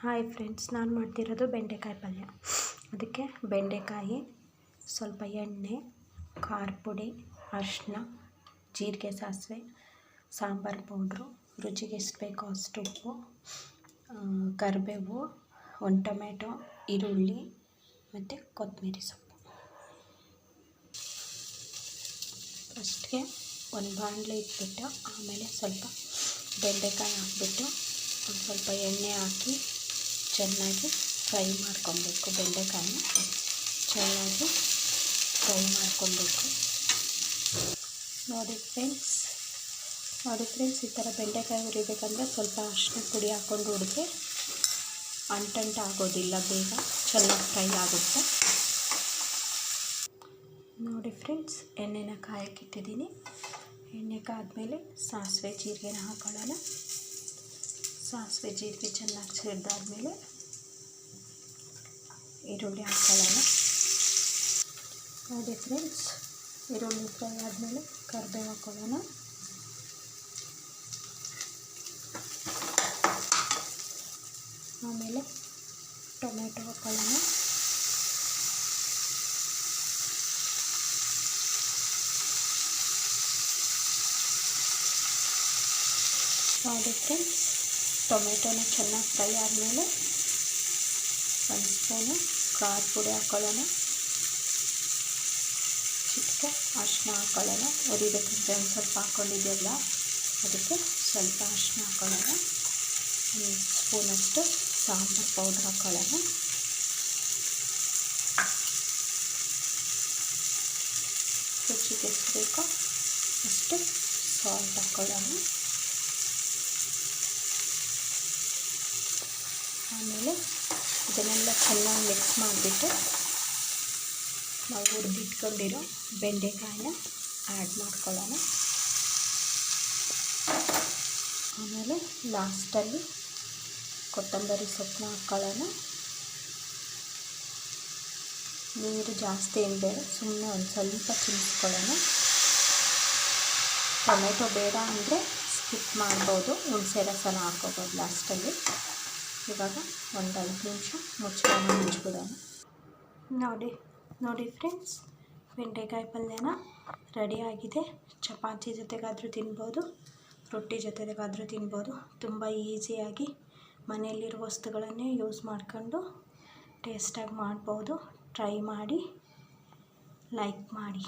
Hi friends, ನಾನು ಮಾಡ್ತಿರೋದು ಬೆಂಡೆಕಾಯಿ ಪಲ್ಯ. ಅದಕ್ಕೆ ಬೆಂಡೆಕಾಯಿ, ಸ್ವಲ್ಪ ಎಣ್ಣೆ, ಖಾರ ಪುಡಿ, ಅರಿಶಿನ, ಜೀರಿಗೆ, ಸಾಸಿವೆ, ಸಾಂಬಾರು ಪೌಡ್ರು, ರುಚಿಗೆ ಎಷ್ಟು ಬೇಕೋ ಅಷ್ಟು ಉಪ್ಪು, ಕರಿಬೇವು, ಒಂದು ಟೊಮೆಟೊ, ಈರುಳ್ಳಿ ಮತ್ತು ಕೊತ್ತಂಬರಿ ಸೊಪ್ಪು. ಫಸ್ಟ್ಗೆ ಒಂದು ಬಾಣಲೆ ಇಟ್ಬಿಟ್ಟು ಆಮೇಲೆ ಸ್ವಲ್ಪ ಬೆಂಡೆಕಾಯಿ ಹಾಕ್ಬಿಟ್ಟು ಒಂದು ಸ್ವಲ್ಪ ಎಣ್ಣೆ ಹಾಕಿ ಚೆನ್ನಾಗಿ ಫ್ರೈ ಮಾಡ್ಕೊಬೇಕು. ಬೆಂಡೆಕಾಯಿನ ಚೆನ್ನಾಗಿ ಫ್ರೈ ಮಾಡ್ಕೊಬೇಕು. ನೋಡಿ ಫ್ರೆಂಡ್ಸ್, ಈ ಥರ ಬೆಂಡೆಕಾಯಿ ಹುರಿಬೇಕಂದ್ರೆ ಸ್ವಲ್ಪ ಅರಿಶಿನ ಪುಡಿ ಹಾಕ್ಕೊಂಡು ಹುರಿದ್ರೆ ಅಂಟಂಟು ಆಗೋದಿಲ್ಲ, ಬೇಗ ಚೆನ್ನಾಗಿ ಫ್ರೈ ಆಗುತ್ತೆ. ನೋಡಿ ಫ್ರೆಂಡ್ಸ್, ಎಣ್ಣೆನ ಕಾಯಕ್ಕಿಟ್ಟಿದ್ದೀನಿ. ಎಣ್ಣೆ ಕಾದ್ಮೇಲೆ ಸಾಸಿವೆ ಜೀರಿಗೆನ ಹಾಕೊಳ್ಳೋಣ. ಸಾಸಿವೆ ಜೀರಿಗೆ ಚೆನ್ನಾಗಿ ಸಿಡ್ದಾದ್ಮೇಲೆ ಈರುಳ್ಳಿ ಹಾಕೊಳ್ಳೋಣ. ನೋಡಿ ಫ್ರೆಂಡ್ಸ್, ಈರುಳ್ಳಿ ಫ್ರೈ ಆದಮೇಲೆ ಕರಿಬೇವು ಹಾಕೊಳ್ಳೋಣ. ಆಮೇಲೆ ಟೊಮೆಟೊ ಹಾಕೊಳ್ಳೋಣ. ನೋಡಿ ಫ್ರೆಂಡ್ಸ್, ಟೊಮೆಟೊನ ಚೆನ್ನಾಗಿ ಫ್ರೈ ಆದಮೇಲೆ ಒಂದು ಸ್ಪೂನು ಖಾರ ಪುಡಿ ಹಾಕ್ಕೊಳ್ಳೋಣ. ಚಿಟಿಕೆ ಅರಿಶಿನ ಹಾಕ್ಕೊಳ್ಳೋಣ. ಹುರಿಬೇಕಂದ್ರೆ ಒಂದು ಸ್ವಲ್ಪ ಹಾಕ್ಕೊಂಡಿದೆಯಲ್ಲ, ಅದಕ್ಕೆ ಸ್ವಲ್ಪ ಅರಿಶಿನ ಹಾಕ್ಕೊಳ್ಳೋಣ. ಒಂದು ಸ್ಪೂನಷ್ಟು ಸಾಂಬಾರು ಪೌಡ್ರ್ ಹಾಕ್ಕೊಳ್ಳೋಣ. ರುಚಿಗೆ ಎಷ್ಟು ಬೇಕೋ ಅಷ್ಟು ಸಾಲ್ಟ್ ಹಾಕ್ಕೊಳ್ಳೋಣ. ಆಮೇಲೆ ಇದನ್ನೆಲ್ಲ ಚೆನ್ನಾಗಿ ಮಿಕ್ಸ್ ಮಾಡಿಬಿಟ್ಟು ನಾವು ಹುರಿದಿಟ್ಕೊಂಡಿರೋ ಬೆಂಡೆಕಾಯಿನ ಆ್ಯಡ್ ಮಾಡ್ಕೊಳ್ಳೋಣ. ಆಮೇಲೆ ಲಾಸ್ಟಲ್ಲಿ ಕೊತ್ತಂಬರಿ ಸೊಪ್ಪನ್ನ ಹಾಕ್ಕೊಳ್ಳೋಣ. ನೀರು ಜಾಸ್ತಿ ಏನು ಬೇಡ, ಸುಮ್ಮನೆ ಒಂದು ಸ್ವಲ್ಪ ಚಿಮ್ಸ್ಕೊಳ್ಳೋಣ. ಟೊಮೆಟೊ ಬೇಡ ಅಂದರೆ ಸ್ಕಿಪ್ ಮಾಡ್ಬೋದು, ಹುಣಸೆ ರಸನ ಹಾಕ್ಕೋಬೋದು ಲಾಸ್ಟಲ್ಲಿ. ಇವಾಗ ಒಂದು 5 ನಿಮಿಷ ಮುಚ್ಚಿಬಿಡೋಣ. ನೋಡಿ ಫ್ರೆಂಡ್ಸ್, ಬೆಂಡೆಕಾಯಿ ಪಲ್ಯನ ರೆಡಿಯಾಗಿದೆ. ಚಪಾತಿ ಜೊತೆಗಾದರೂ ತಿನ್ಬೋದು, ರೊಟ್ಟಿ ಜೊತೆಗಾದರೂ ತಿನ್ಬೋದು. ತುಂಬ ಈಸಿಯಾಗಿ ಮನೆಯಲ್ಲಿರೋ ವಸ್ತುಗಳನ್ನೇ ಯೂಸ್ ಮಾಡ್ಕೊಂಡು ಟೇಸ್ಟಾಗಿ ಮಾಡ್ಬೋದು. ಟ್ರೈ ಮಾಡಿ, ಲೈಕ್ ಮಾಡಿ.